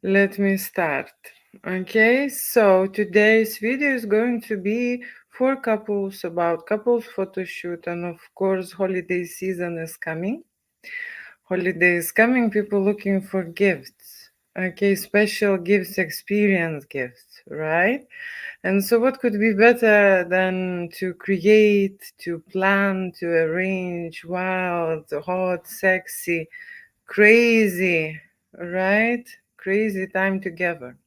Let me start. Okay, so today's video is going to be for couples, about couples photo shoot, and of course holiday season is coming. Holiday is coming, people looking for gifts. Okay, special gifts, experience gifts, right? And so what could be better than to create, to plan, to arrange wild, hot, sexy, crazy, right? Crazy time together.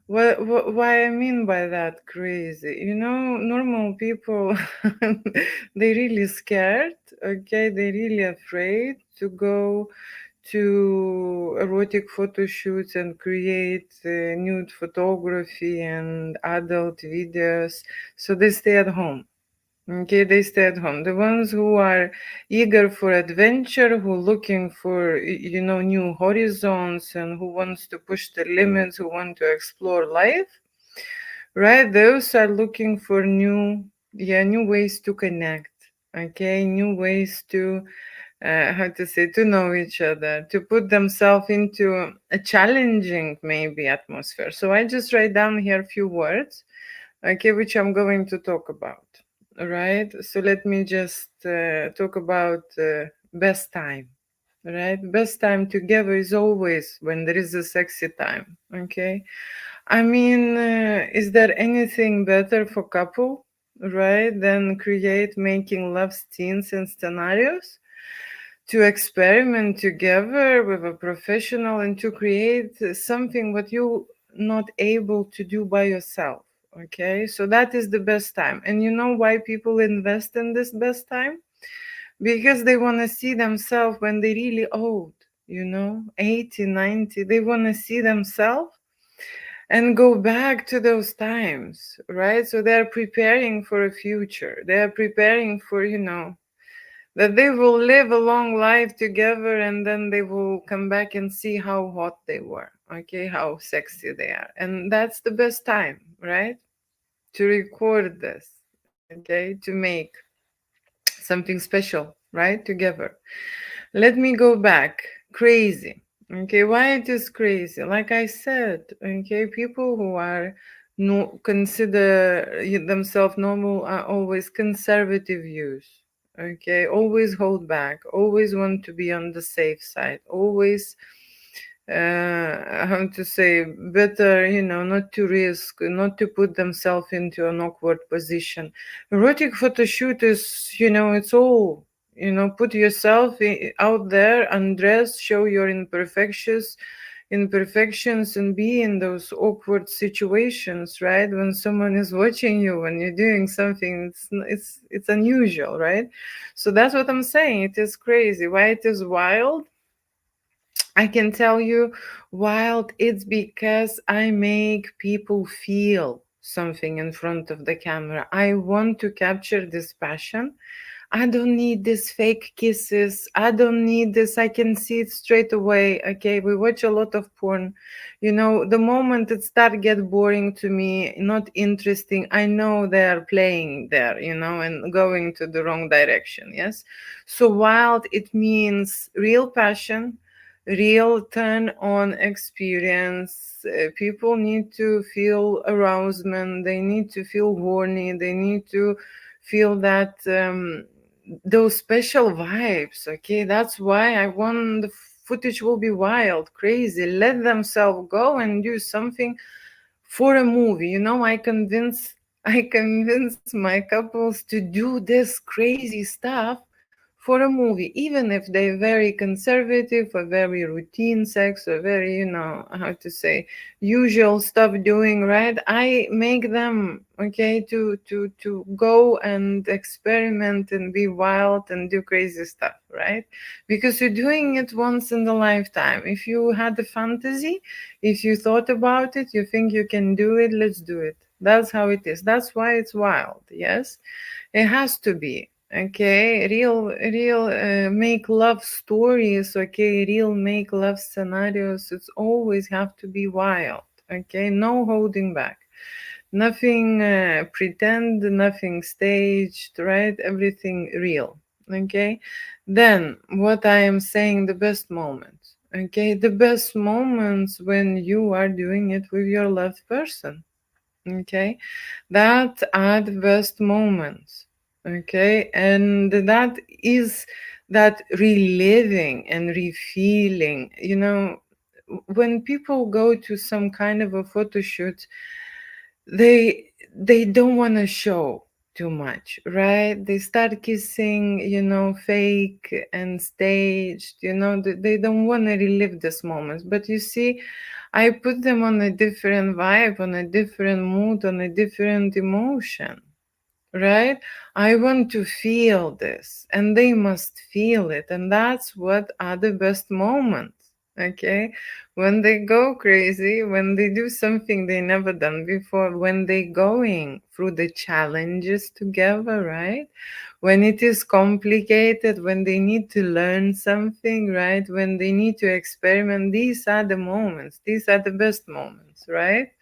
Why I mean by that crazy? Normal people, they really scared, okay? They really afraid to go to erotic photo shoots and create nude photography and adult videos. So they stay at home. Okay, they stay at home. The ones who are eager for adventure, who looking for, new horizons and who wants to push the limits, who want to explore life, right? Those are looking for new ways to connect. Okay, new ways to, how to say, to know each other, to put themselves into a challenging, maybe, atmosphere. So I just write down here a few words, okay, which I'm going to talk about. All right. So let me just talk about best time. Right. Best time together is always when there is a sexy time. Okay. I mean, is there anything better for couple, right, than create making love scenes and scenarios? To experiment together with a professional and to create something what you not able to do by yourself. Okay, so that is the best time. And you know why people invest in this best time? Because they want to see themselves when they really old, 80, 90. They want to see themselves and go back to those times, right? So they're preparing for a future. They're preparing for, that they will live a long life together and then they will come back and see how hot they were, okay, how sexy they are. And that's the best time, right? To record this, okay, to make something special, right, together. Let me go back. Crazy. Okay, why it is crazy? Like I said, okay, people who are no consider themselves normal are always conservative views. Okay, always hold back, always want to be on the safe side, always how to say, better, not to risk, not to put themselves into an awkward position. Erotic photo shoot is, it's all, put yourself out there, undress, show your imperfections and be in those awkward situations, right? When someone is watching you, when you're doing something, it's unusual, right? So that's what I'm saying. It is crazy. Why it is wild? I can tell you, wild, it's because I make people feel something in front of the camera. I want to capture this passion. I don't need this fake kisses. I don't need this. I can see it straight away. Okay, we watch a lot of porn. The moment it start get boring to me, not interesting, I know they are playing there, and going to the wrong direction. Yes. So wild, it means real passion, real turn on experience. People need to feel arousement, they need to feel horny, they need to feel that those special vibes. Okay, that's why I want the footage will be wild, crazy. Let themselves go and do something for a movie. I convince my couples to do this crazy stuff for a movie, even if they're very conservative or very routine sex or very, how to say, usual stuff doing, right? I make them, okay, to go and experiment and be wild and do crazy stuff, right? Because you're doing it once in the lifetime. If you had the fantasy, if you thought about it, you think you can do it, let's do it. That's how it is. That's why it's wild. Yes, it has to be. Okay, real make love stories. Okay, real make love scenarios. It's always have to be wild. Okay, no holding back. Nothing pretend, nothing staged, right? Everything real. Okay, then what I am saying, the best moment. Okay, the best moments when you are doing it with your loved person. Okay, that are the best moments. Okay, and that is that reliving and refeeling. You know, when people go to some kind of a photo shoot, they don't want to show too much, right? They start kissing, fake and staged, they don't want to relive this moment. But you see, I put them on a different vibe, on a different mood, on a different emotion, right? I want to feel this, and they must feel it. And that's what are the best moments, okay? When they go crazy, when they do something they never done before, when they going through the challenges together, right? When it is complicated, when they need to learn something, right? When they need to experiment, these are the moments, these are the best moments, right?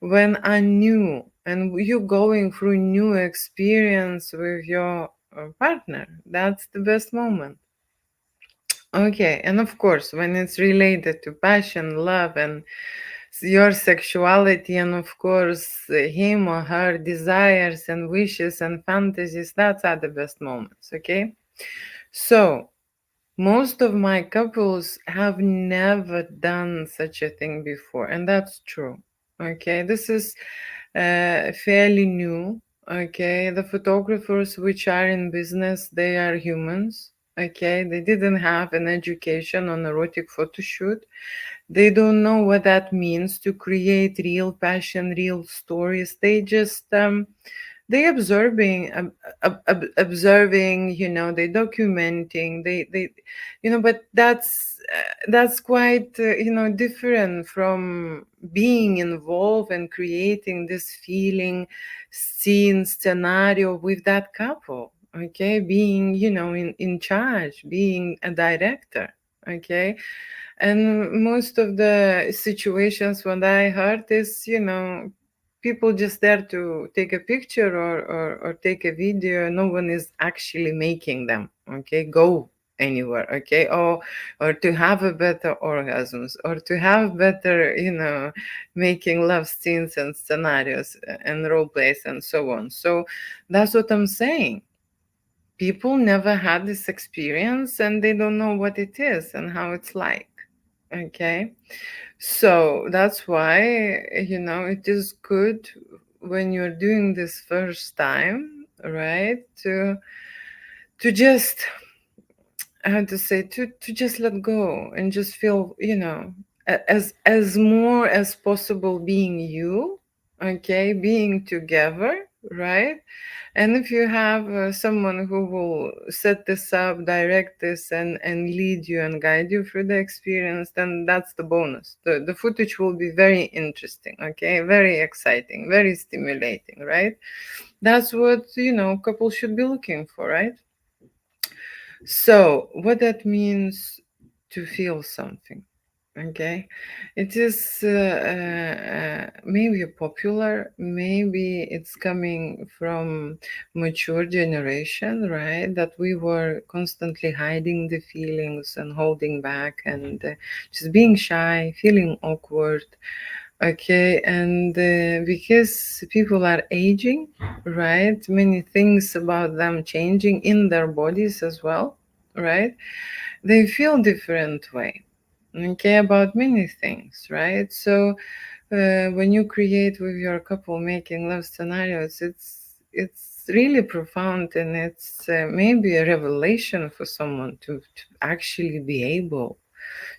When are new and you going through new experience with your partner, that's the best moment. Okay, and of course when it's related to passion, love, and your sexuality, and of course him or her desires and wishes and fantasies, that's are the best moments. Okay, so most of my couples have never done such a thing before, and that's true. Okay, this is fairly new. Okay, the photographers which are in business, they are humans. Okay, they didn't have an education on erotic photo shoot. They don't know what that means to create real passion, real stories. They just they observing observing, they documenting, they but that's quite different from being involved and creating this feeling, scene, scenario with that couple. Okay, being in charge, being a director. Okay, and most of the situations what I heard is, people just there to take a picture, or take a video. No one is actually making them, okay, go anywhere, okay, or to have a better orgasms, or to have better, making love scenes and scenarios and role plays and so on. So that's what I'm saying. People never had this experience, and they don't know what it is and how it's like. Okay, so that's why, it is good when you're doing this first time, right, to just, how to say, to just let go and just feel, as more as possible being you. Okay, being together, right? And if you have someone who will set this up, direct this, and lead you and guide you through the experience, then that's the bonus. The footage will be very interesting, okay? Very exciting, very stimulating, right? That's what, couples should be looking for, right? So, what that means to feel something, okay? It is maybe popular, maybe it's coming from mature generation, right? That we were constantly hiding the feelings and holding back, and just being shy, feeling awkward. Okay, and because people are aging, right? Many things about them changing in their bodies as well, right? They feel different way. Okay, about many things, right? So when you create with your couple making love scenarios, it's really profound, and it's maybe a revelation for someone to actually be able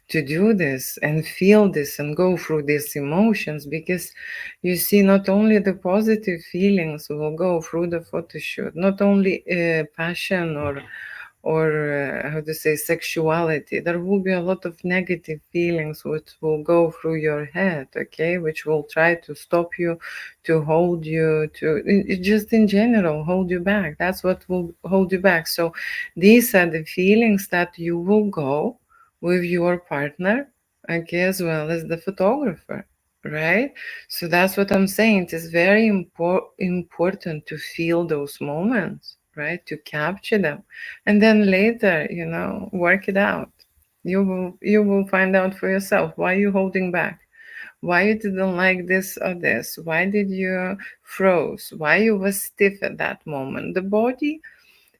to do this and feel this and go through these emotions, because you see, not only the positive feelings will go through the photo shoot, not only passion or how to say, sexuality. There will be a lot of negative feelings which will go through your head, okay, which will try to stop you, to hold you, to just in general hold you back. That's what will hold you back. So these are the feelings that you will go with your partner, okay, as well as the photographer, right? So that's what I'm saying. It is very important to feel those moments, right? To capture them, and then later, work it out. You will find out for yourself why you holding back, why you didn't like this or this, why did you froze, why you was stiff at that moment. The body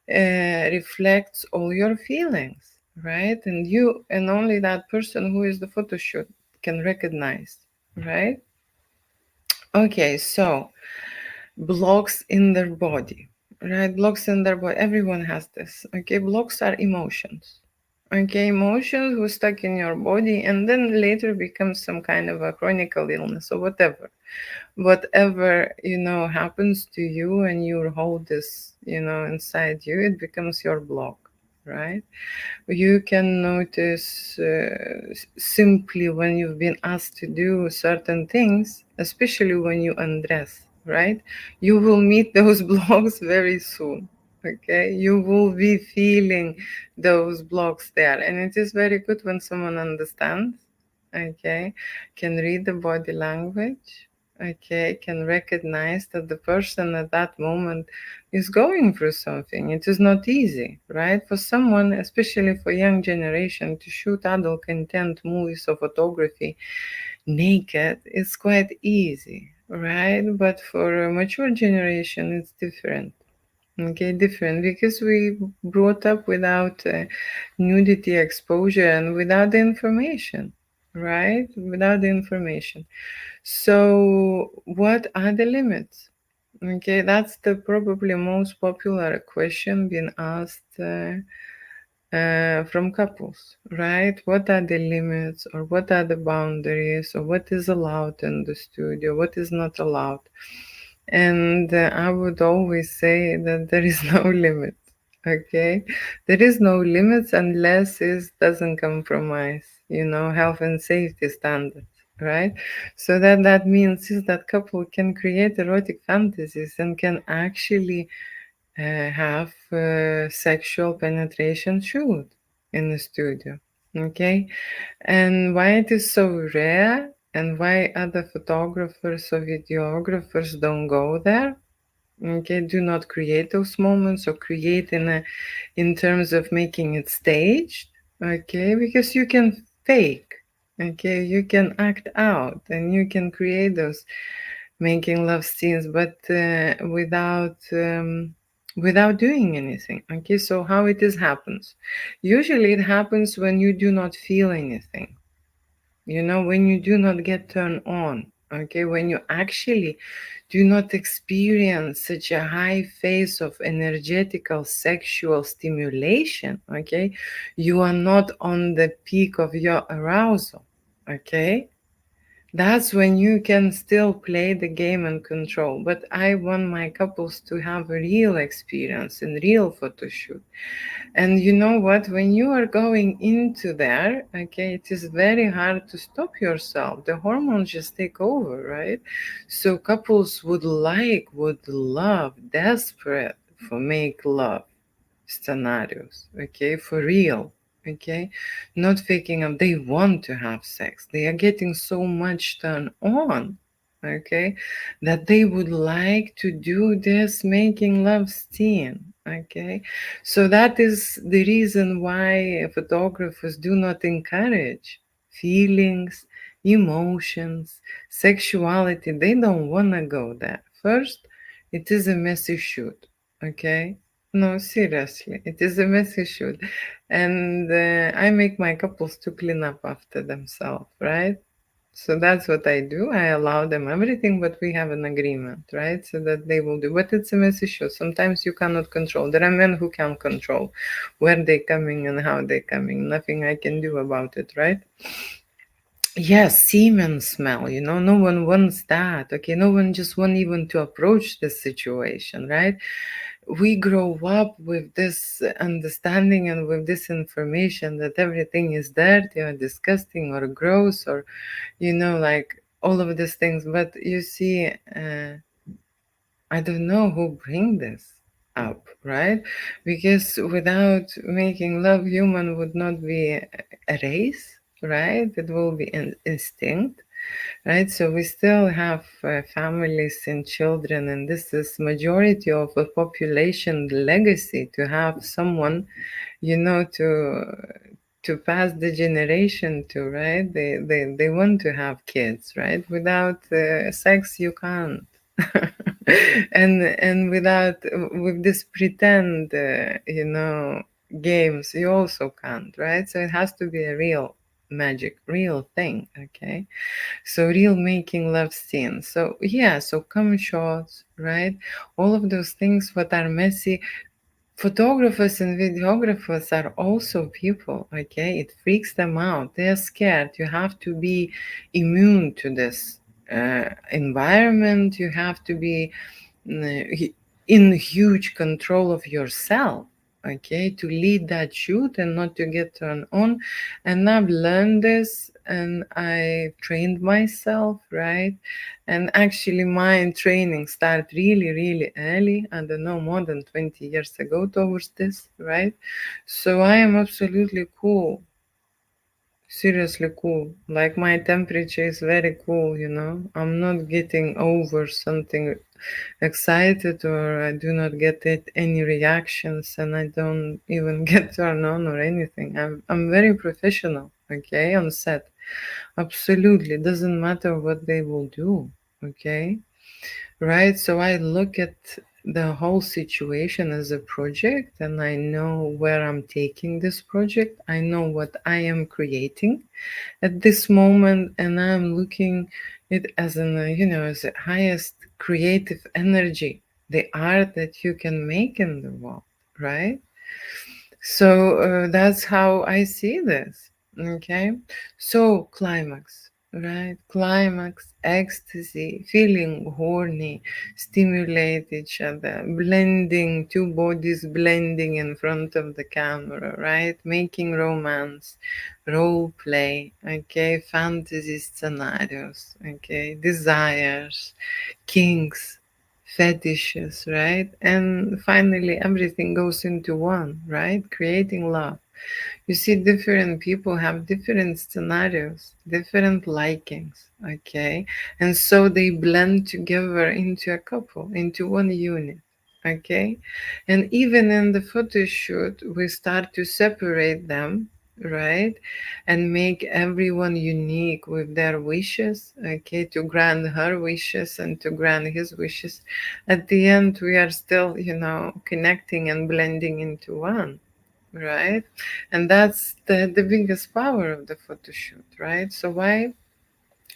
reflects all your feelings, right? And you and only that person who is the photo shoot can recognize, right? Okay, so blocks in their body, right? Blocks in their body. Everyone has this. Okay, blocks are emotions. Okay, emotions who stuck in your body and then later becomes some kind of a chronic illness or whatever. Whatever, happens to you and you hold this, inside you, it becomes your block, right? You can notice simply when you've been asked to do certain things, especially when you undress, right? You will meet those blocks very soon. Okay, you will be feeling those blocks there, and it is very good when someone understands, okay, can read the body language, okay, can recognize that the person at that moment is going through something. It is not easy, right? For someone, especially for young generation, to shoot adult content, movies or photography naked is quite easy, right? But for a mature generation, it's different. Okay, different because we brought up without nudity exposure and without the information, right? Without the information. So, what are the limits? Okay, that's the probably most popular question being asked from couples, right? What are the limits, or what are the boundaries, or what is allowed in the studio, what is not allowed? And I would always say that there is no limit. Okay, there is no limits unless it doesn't compromise, health and safety standards, right? So that means is that couple can create erotic fantasies and can actually have sexual penetration shoot in the studio. Okay, and why it is so rare and why other photographers or videographers don't go there, okay, do not create those moments or create in terms of making it staged, okay, because you can fake, okay, you can act out and you can create those making love scenes, but without doing anything. Okay, so how it is happens? Usually it happens when you do not feel anything. When you do not get turned on. Okay, when you actually do not experience such a high phase of energetical sexual stimulation. Okay, you are not on the peak of your arousal. Okay, that's when you can still play the game and control. But I want my couples to have a real experience and real photo shoot. And you know what? When you are going into there, okay, it is very hard to stop yourself. The hormones just take over, right? So couples would love, desperate for make love scenarios, okay, for real, okay, not faking up. They want to have sex. They are getting so much turned on, okay, that they would like to do this making love scene, okay. So that is the reason why photographers do not encourage feelings, emotions, sexuality. They don't want to go there. First, it is a messy shoot, okay. No, seriously, it is a messy shoot. And I make my couples to clean up after themselves, right? So that's what I do. I allow them everything, but we have an agreement, right? So that they will do. But it's a messy show. Sometimes you cannot control. There are men who can control where they're coming and how they're coming. Nothing I can do about it, right? Yes, semen smell, no one wants that. Okay, no one just want even to approach this situation, right? We grow up with this understanding and with this information that everything is dirty or disgusting or gross or, like all of these things. But you see, I don't know who bring this up, right? Because without making love, human would not be a race, right? It will be an instinct, right? So we still have families and children, and this is majority of the population legacy to have someone, to to pass the generation to, right? They want to have kids, right? Without sex, you can't. And without with this pretend, games, you also can't, right? So it has to be a real magic, real thing, okay? So real making love scenes. So yeah, so come shots, right? All of those things what are messy. Photographers and videographers are also people, okay? It freaks them out. They're scared. You have to be immune to this environment. You have to be in huge control of yourself, okay, to lead that shoot and not to get turned on. And I've learned this and I trained myself, right? And actually my training started really, really early, I don't know, more than 20 years ago towards this, right? So I am absolutely cool, seriously cool. Like my temperature is very cool, I'm not getting over something excited, or I do not get any reactions, and I don't even get turned on or anything. I'm very professional, okay, on set. Absolutely, doesn't matter what they will do, okay, right? So I look at the whole situation as a project, and I know where I'm taking this project. I know what I am creating at this moment, and I'm looking it as an as the highest creative energy, the art that you can make in the world, right? So that's how I see this. Okay. So climax, right? Climax, ecstasy, feeling horny, stimulate each other, blending, two bodies blending in front of the camera, right? Making romance, role play, okay? Fantasy scenarios, okay? Desires, kinks, fetishes, right? And finally, everything goes into one, right? Creating love. You see, different people have different scenarios, different likings, okay? And so they blend together into a couple, into one unit, okay? And even in the photo shoot, we start to separate them, right? And make everyone unique with their wishes, okay? To grant her wishes and to grant his wishes. At the end, we are still, connecting and blending into one, right? And that's the biggest power of the photo shoot, right? So why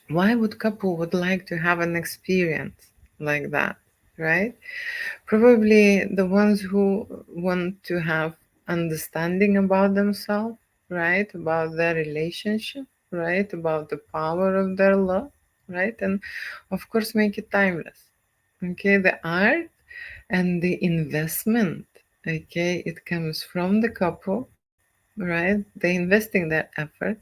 would couple would like to have an experience like that, right? Probably the ones who want to have understanding about themselves, right? About their relationship, right? About the power of their love, right? And of course make it timeless. Okay, the art and the investment, okay, it comes from the couple, right? They investing their effort,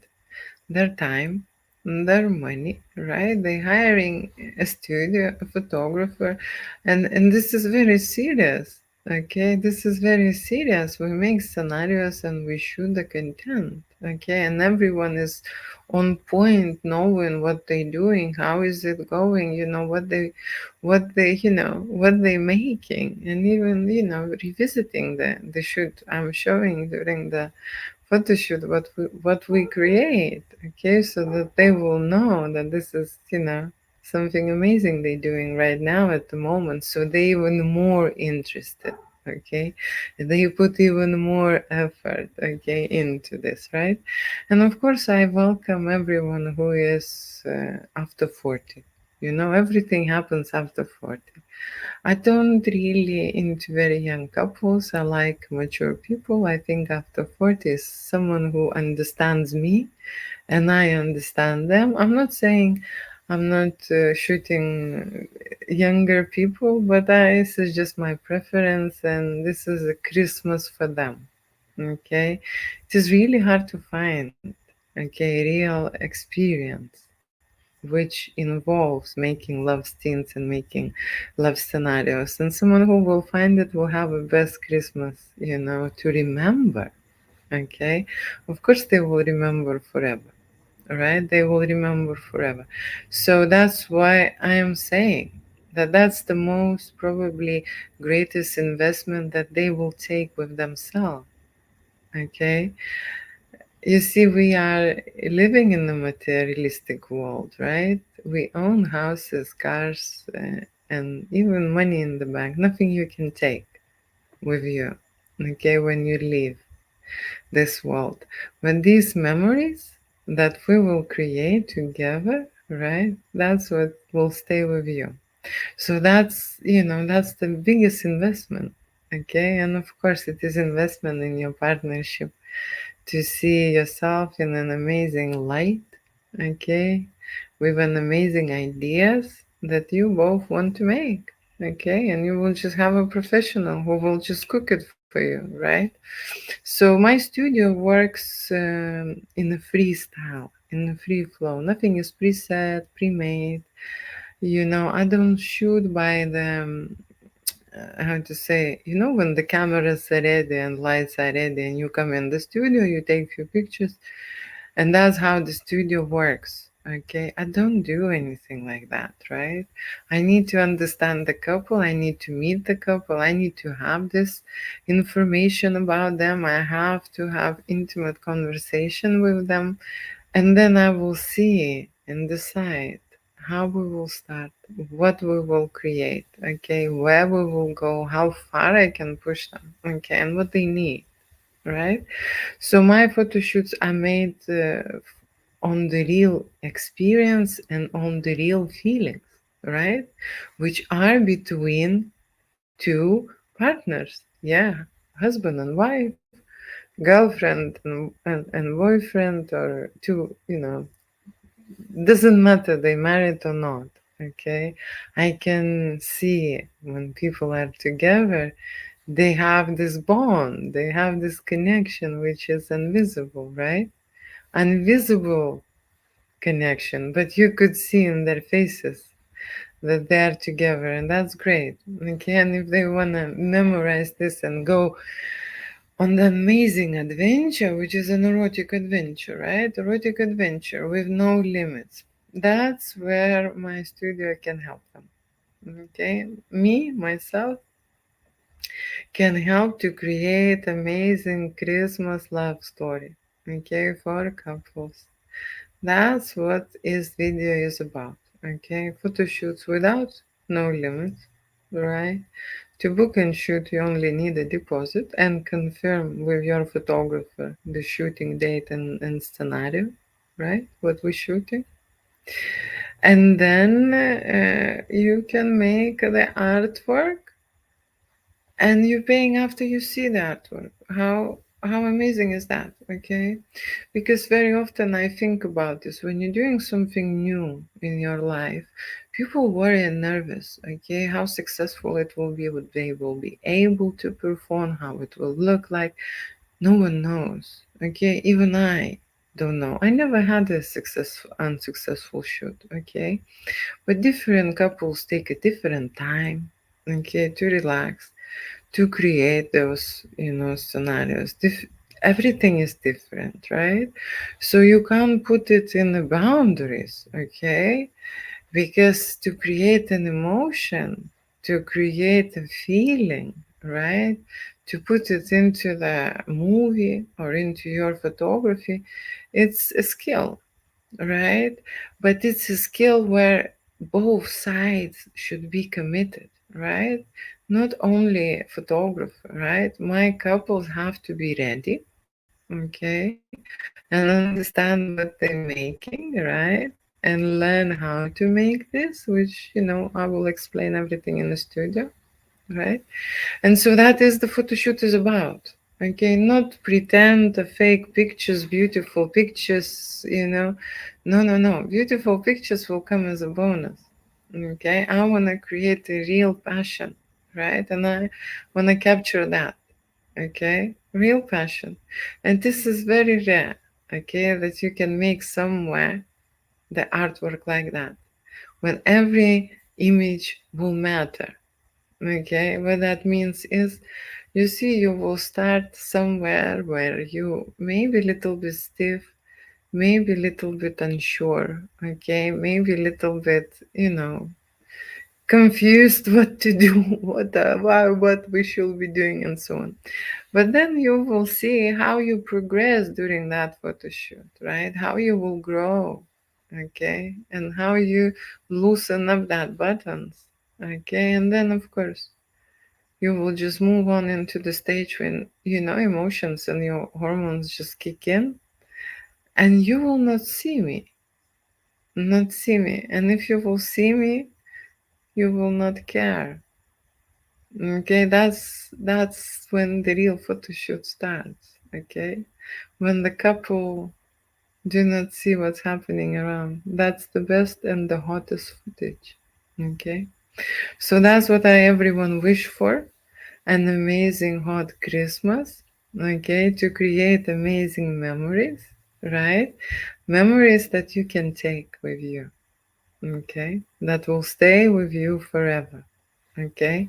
their time, their money, right? They hiring a studio, a photographer, and this is very serious. Okay, this is very serious. We make scenarios and we shoot the content. Okay, and everyone is on point, knowing what they're doing, how is it going, what they making, and even revisiting the shoot. I'm showing during the photoshoot what we create, okay, so that they will know that this is something amazing they're doing right now at the moment, so they even more interested, okay, they put even more effort, okay, into this, right? And of course I welcome everyone who is after 40. Everything happens after 40. I don't really into very young couples. I like mature people. I think after 40 is someone who understands me and I understand them. I'm not saying I'm not shooting younger people, but this is just my preference and this is a Christmas for them. Okay? It is really hard to find, okay, real experience which involves making love scenes and making love scenarios. And someone who will find it will have a best Christmas, to remember. Okay? Of course, they will remember forever. Right? They will remember forever. So that's why I am saying that that's the most probably greatest investment that they will take with themselves. Okay? You see, we are living in a materialistic world, right? We own houses, cars, and even money in the bank. Nothing you can take with you, okay, when you leave this world. But these memories that we will create together, right? That's what will stay with you. So that's the biggest investment, okay? And of course, it is investment in your partnership to see yourself in an amazing light, okay, with an amazing ideas that you both want to make, okay, and you will just have a professional who will just cook it for you, right? So my studio works in a freestyle, in a free flow. Nothing is preset, pre-made. I don't shoot by the how to say, when the cameras are ready and lights are ready and you come in the studio, you take few pictures, and that's how the studio works. Okay, I don't do anything like that, right? I need to understand the couple, I need to meet the couple, I need to have this information about them, I have to have intimate conversation with them, and then I will see and decide how we will start, what we will create, okay, where we will go, how far I can push them, okay, and what they need, right? So my photo shoots are made on the real experience and on the real feelings, right? Which are between two partners. Yeah, husband and wife, girlfriend and boyfriend, or two, doesn't matter they married or not. Okay, I can see when people are together, they have this bond, they have this connection which is invisible, right? Invisible connection, but you could see in their faces that they are together, and that's great. Okay, and if they want to memorize this and go on the amazing adventure, which is an erotic adventure, right? Erotic adventure with no limits. That's where my studio can help them. Okay, me, myself, can help to create amazing Christmas love story. Okay, for couples. That's what this video is about. Okay, photo shoots without no limits, right? To book and shoot, you only need a deposit and confirm with your photographer the shooting date and scenario, right? What we're shooting. And then you can make the artwork, and you're paying after you see the artwork. How amazing is that? Okay, because very often I think about this when you're doing something new in your life, people worry and nervous. Okay, how successful it will be, what they will be able to perform, how it will look like. No one knows. Okay, even I don't know. I never had a successful unsuccessful shoot. Okay, but different couples take a different time. Okay, to relax, to create those scenarios. Everything is different, right? So you can't put it in the boundaries, okay? Because to create an emotion, to create a feeling, right, to put it into the movie or into your photography, it's a skill, right? But it's a skill where both sides should be committed, right? Not only photographer, right? My couples have to be ready, okay, and understand what they're making, right? And learn how to make this, which, I will explain everything in the studio, right? And so that is the photo shoot is about. Okay, not pretend the fake pictures, beautiful pictures. No, no, no. Beautiful pictures will come as a bonus. Okay, I want to create a real passion, right? And I want to capture that. Okay, real passion. And this is very rare. Okay, that you can make somewhere the artwork like that when every image will matter. Okay, what that means is, you see, you will start somewhere where you maybe a little bit stiff, maybe a little bit unsure, okay, maybe a little bit, confused what to do, what we should be doing, and so on. But then you will see how you progress during that photo shoot, right? How you will grow, okay, and how you loosen up that buttons, okay, and then of course you will just move on into the stage when emotions and your hormones just kick in, and you will not see me, and if you will see me, you will not care. Okay, that's when the real photo shoot starts. Okay, when the couple do not see what's happening around, that's the best and the hottest footage. Okay, so that's what I everyone wish for: an amazing hot Christmas. Okay, to create amazing memories, right? Memories that you can take with you. Okay, that will stay with you forever. Okay,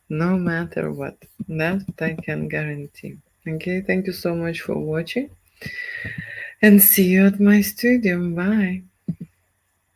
no matter what. That's what I can guarantee. Okay, thank you so much for watching, and see you at my studio. Bye.